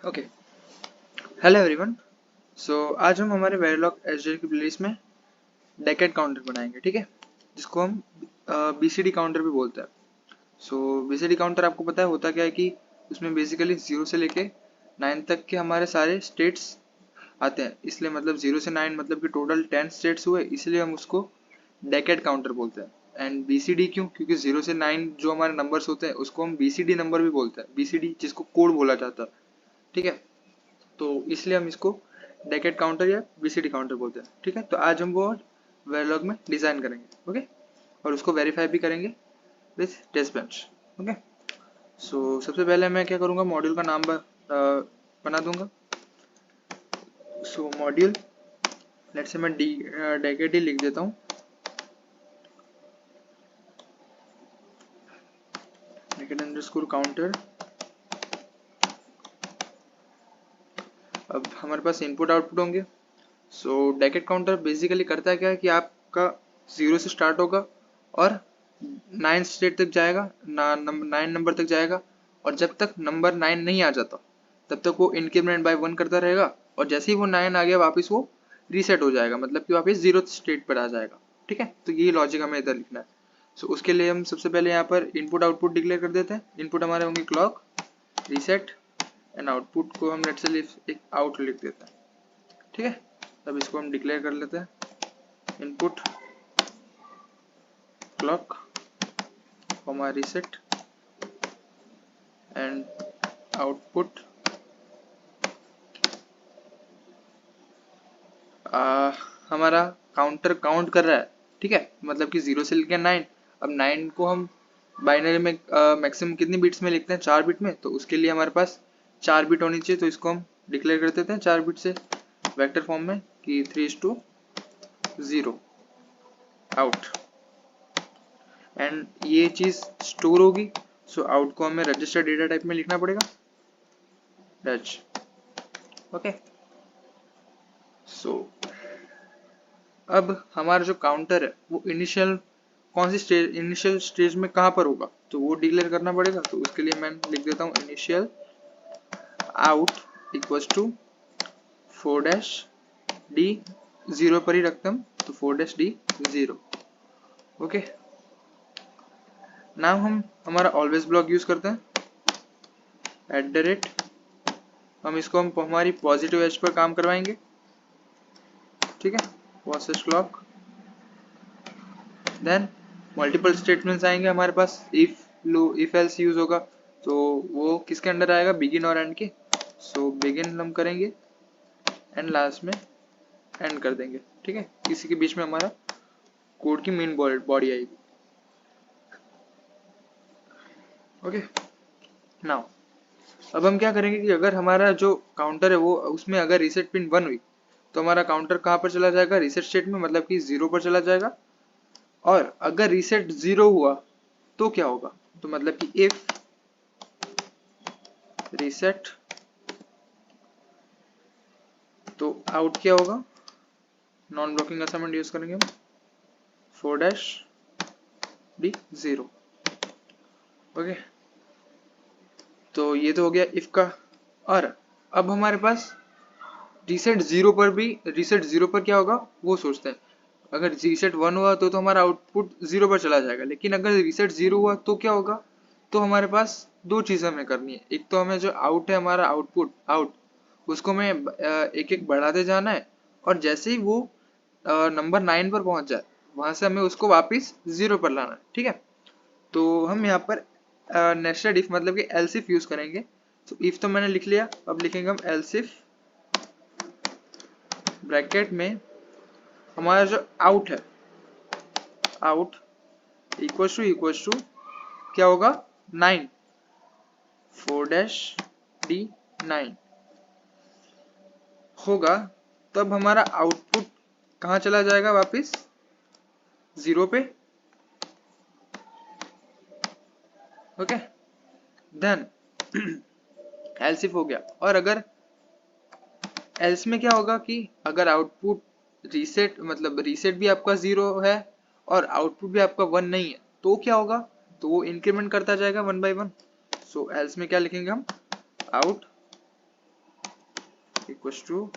Okay, hello everyone. सो आज हम हमारे वेरिलॉग एसडीएल की प्लेलिस्ट में डेकेड काउंटर बनाएंगे, ठीक है, जिसको हम बीसीडी काउंटर भी बोलते हैं। सो बीसीडी काउंटर आपको पता है होता क्या है कि उसमें बेसिकली 0 से लेके 9 तक के हमारे सारे स्टेट्स आते हैं, इसलिए मतलब 0 से 9 मतलब कि टोटल 10 स्टेट्स हुए, इसलिए हम उसको डेकेड काउंटर बोलते हैं। एंड बीसीडी क्यों? क्योंकि 0 से 9 जो हमारे नंबर्स होते हैं उसको हम बीसीडी नंबर भी बोलते हैं, बीसीडी जिसको कोड बोला जाता है, ठीक है। तो इसलिए हम इसको डेकेड काउंटर या बीसीडी काउंटर बोलते हैं, ठीक है। तो आज हम वो वेरिलॉग में डिज़ाइन करेंगे, ओके, और उसको वेरीफाई भी करेंगे विथ टेस्ट बेंच, ओके। सो सबसे पहले मैं क्या करूँगा, मॉड्यूल का नाम बना दूंगा। सो मॉड्यूल लेट से मैं डेकेड ही लिख देता हूँ, डेकेड अंडरस्कोर काउंटर। अब हमारे पास इनपुट आउटपुट होंगे। सो डेकेड काउंटर बेसिकली करता है क्या है कि आपका 0 से स्टार्ट होगा और 9 स्टेट तक जाएगा, 9 नंबर तक जाएगा, और जब तक नंबर 9 नहीं आ जाता तब तक वो इंक्रीमेंट बाय 1 करता रहेगा, और जैसे ही वो 9 आ गया वापस वो रीसेट हो जाएगा, मतलब कि वापस 0 स्टेट पर आ जाएगा, ठीक है। तो यही लॉजिक हमें इधर लिखना है। सो उसके लिए हम सबसे पहले यहाँ पर इनपुट आउटपुट डिक्लेयर कर देते हैं। इनपुट हमारे होंगे क्लॉक, रीसेट, एंड आउटपुट को हम लेट से एक आउट लिख देते हैं, ठीक है। तब इसको हम डिक्लेयर कर लेते हैं, input clock comma reset and output हमारा काउंटर काउंट कर रहा है, ठीक है, मतलब कि 0 से लेकर 9। अब 9 को हम बाइनरी में मैक्सिमम कितनी बिट्स में लिखते हैं, 4 बिट में, तो उसके लिए हमारे पास 4 बिट होनी चाहिए। तो इसको हम डिक्लेयर कर देते हैं 4 बिट से वेक्टर फॉर्म में कि 3:0 आउट, एंड ये चीज़ स्टोर होगी। सो आउट को हमें रजिस्टर डेटा टाइप में लिखना पड़ेगा, रज, ओके। सो अब हमारा जो काउंटर है वो इनिशियल कौन सी स्टेज, इनिशियल स्टेज में कहाँ पर होगा, तो वो डिक्लेयर करना पड़ेगा। तो उसके लिए मैं लिख देता हूँ initial out equals to 4-d 0 पर ही रखते हम, तो 4-d 0, ओके। नाउ हम हमारा ऑलवेज ब्लॉक यूज करते हैं, @ हम इसको हम हमारी पॉजिटिव एज पर काम करवाएंगे, ठीक है, process clock. Then multiple statements आएंगे हमारे पास, इफ एल्स यूज होगा तो वो किसके अंडर आएगा, बिगिन और एंड के। सो बिगिन हम करेंगे एंड लास्ट में एंड कर देंगे, ठीक है। इसी के बीच में हमारा कोड की मेन बॉडी आएगी, ओके। नाउ अब हम क्या करेंगे कि अगर हमारा जो काउंटर है वो उसमें अगर रीसेट पिन 1 हुई तो हमारा काउंटर कहाँ पर चला जाएगा, रीसेट स्टेट में, मतलब कि 0 पर चला जाएगा। और अगर रीसेट 0 हुआ तो क्या होगा, तो मतलब कि इफ रीसेट, तो आउट क्या होगा, नॉन ब्लॉकिंग असाइनमेंट यूज करेंगे हम, 4-d 0, ओके। तो ये तो हो गया इफ का। और अब हमारे पास रीसेट 0 पर भी, रीसेट 0 पर क्या होगा वो सोचते हैं। अगर रीसेट 1 हुआ तो हमारा आउटपुट 0 पर चला जाएगा, लेकिन अगर रीसेट 0 हुआ तो क्या होगा, तो हमारे पास दो चीज़ें हमें करनी है। एक तो हमें जो आउट है हमारा आउटपुट आउट, उसको हमें एक एक बढ़ाते जाना है, और जैसे ही वो नंबर 9 पर पहुंच जाए वहां से हमें उसको वापस 0 पर लाना है, ठीक है। तो हम यहाँ पर नेस्टेड इफ मतलब कि एल्स इफ यूज करेंगे। तो इफ तो मैंने लिख लिया, अब लिखेंगे हम एल्स इफ ब्रैकेट में हमारा जो आउट है, आउट इक्वल्स टू क्या होगा, 9, 4-d 9 होगा। तब हमारा आउटपुट कहाँ चला जाएगा, वापस 0 पे, ओके। देन एल्स इफ हो गया। और अगर एल्स में क्या होगा कि अगर आउटपुट रीसेट, मतलब रीसेट भी आपका 0 है और आउटपुट भी आपका 1 नहीं है, तो क्या होगा, तो वो इंक्रीमेंट करता जाएगा 1 by 1। सो एल्स में क्या लिखेंगे हम, out equals to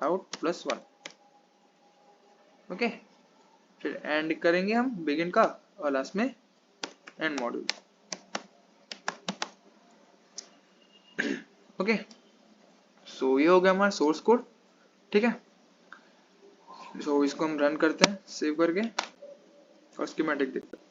out plus 1। Okay, फिर एंड करेंगे हम बिगिन का और लास्ट में एंड मॉड्यूल। ओके, सो ये हो गया हमारा सोर्स कोड। ठीक है, सो इसको हम रन करते हैं सेव करके और स्कीमेटिक देखते हैं।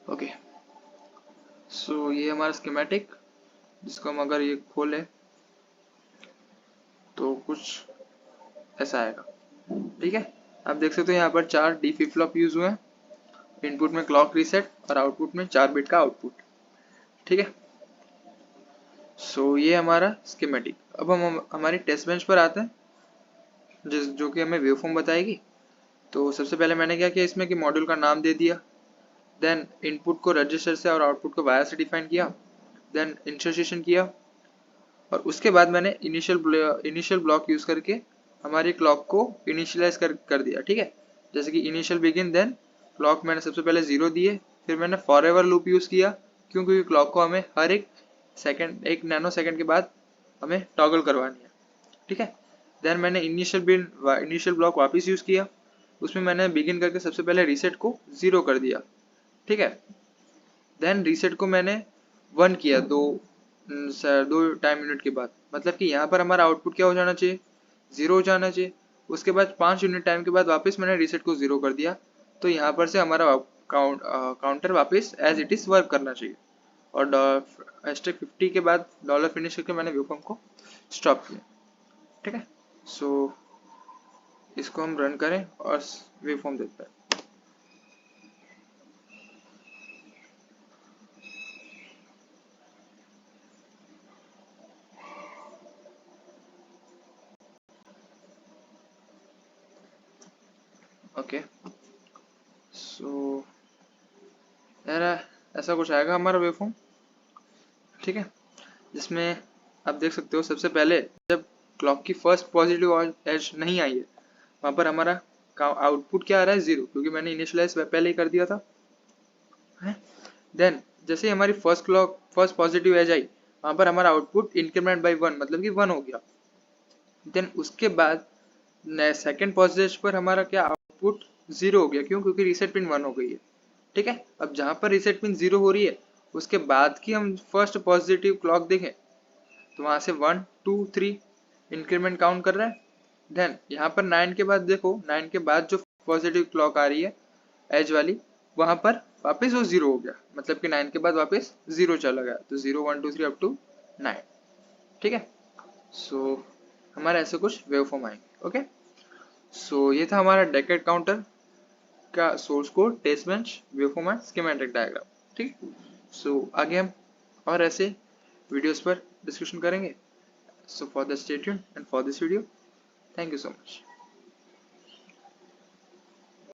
ओके, सो ये हमारा स्कीमेटिक, जिसको हम अगर ये खोले तो कुछ ऐसा आएगा। ठीक है, आप देख सकते हो यहाँ पर 4 डी फ्लिप फ्लॉप यूज हुए हैं, इनपुट में क्लॉक रीसेट और आउटपुट में 4 बिट का आउटपुट। ठीक है, सो ये हमारा स्कीमेटिक। अब हम हमारी टेस्ट बेंच पर आते हैं जो कि हमें वेवफॉर्म बताएगी। तो सबसे पहले मैंने क्या किया इसमें कि मॉड्यूल का नाम दे दिया, देन इनपुट को रजिस्टर से और आउटपुट को वाया से डिफाइन किया, देन इंसर्शन किया और उसके बाद मैंने इनिशियल ब्लॉक यूज करके हमारी क्लॉक को इनिशियलाइज कर दिया। ठीक है, जैसे कि इनिशियल बिगिन, देन क्लॉक मैंने सबसे पहले 0 दिए, फिर मैंने फॉर एवर लूप यूज किया क्योंकि क्लॉक को हमें हर एक सेकंड, 1 नैनो सेकंड के बाद हमें टॉगल करवानी है। ठीक है, देन मैंने इनिशियल ब्लॉक वापस यूज किया, उसमें मैंने बिगिन करके सबसे पहले रीसेट को 0 कर दिया। ठीक है, देन रीसेट को मैंने 1 किया दो टाइम यूनिट के बाद, मतलब कि यहाँ पर हमारा आउटपुट क्या हो जाना चाहिए, 0 हो जाना चाहिए। उसके बाद 5 यूनिट टाइम के बाद वापस मैंने रीसेट को 0 कर दिया, तो यहाँ पर से हमारा काउंटर वापस एज इट इज वर्क करना चाहिए। और #50 के बाद डॉलर फिनिश करके मैंने वेवफॉर्म को स्टॉप किया। ठीक है, सो इसको हम रन करें और वेवफॉर्म देखते हैं। ओके, सो यार ऐसा कुछ आएगा हमारा वेवफॉर्म। ठीक है, जिसमें आप देख सकते हो सबसे पहले जब क्लॉक की फर्स्ट पॉजिटिव एज नहीं आई है, वहां पर हमारा आउटपुट क्या आ रहा है, 0, क्योंकि मैंने इनिशियलाइज पहले ही कर दिया था। देन जैसे ही हमारी फर्स्ट पॉजिटिव एज आई, वहां पर हमारा आउटपुट इंक्रीमेंट बाई 1, मतलब कि 1 हो गया। देन उसके बाद सेकेंड पॉजिटिव पर हमारा क्या आउटपुट 0 हो गया, क्यों, क्योंकि रीसेट पिन 1 हो गई है। ठीक है, अब जहां पर रीसेट पिन 0 हो रही है, उसके बाद की हम फर्स्ट पॉजिटिव क्लॉक देखें तो वहां से 1 2 3 इंक्रीमेंट काउंट कर रहा है। देन यहाँ पर 9 के बाद देखो, 9 के बाद जो पॉजिटिव क्लॉक आ रही है एज वाली, वहां पर वापस वो 0 हो गया, मतलब कि 9 के बाद वापस 0 चला गया, तो 0 1 2 3 अप टू 9। ठीक है, सो हमारे ऐसे कुछ वेवफॉर्म आएंगे। ओके, सो ये था हमारा डेकेड काउंटर का source code, test bench, waveform and schematic diagram. ठीक, सो आगे हम और ऐसे वीडियोस पर डिस्कशन करेंगे। So for the stay tuned and for this video, thank you so much.